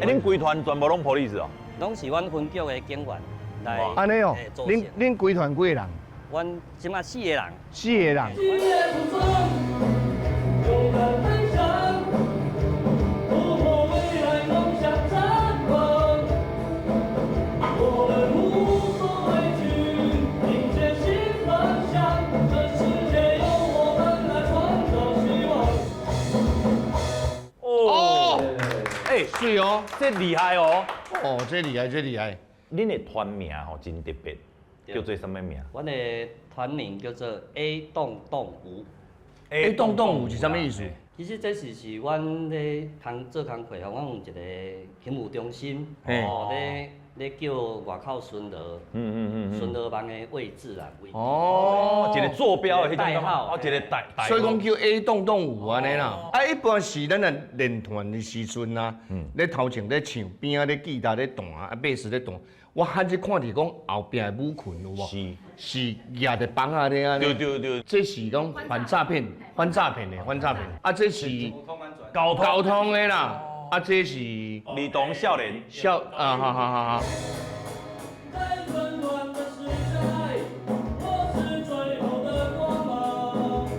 恁规团全部拢 police 哦？拢是阮分局的警员来。安尼哦，恁规团几个人？阮即马4个人。 4个人。水哦，这厉害哦！哦，这厉害，这厉害。恁的团名吼真特别，叫做什么名？阮的团名叫做 A 栋栋舞。A 栋栋舞是什么意思？其实这是阮咧做工课，阮有一个勤务中心，咧叫外口巡逻，巡逻网的位置啦。哦，一个坐标的代号，哦，一个代。所以讲叫 A 栋栋舞安尼啦。啊，一般是咱的练团的时阵啊，咧头前咧唱，边啊咧吉他咧弹，啊贝斯咧弹。我罕只看着讲后壁的舞群有无？是压在绑下咧安尼。对。这是讲反诈骗的，反诈骗。啊，这是交通的啦。啊，这是儿童少年。哈。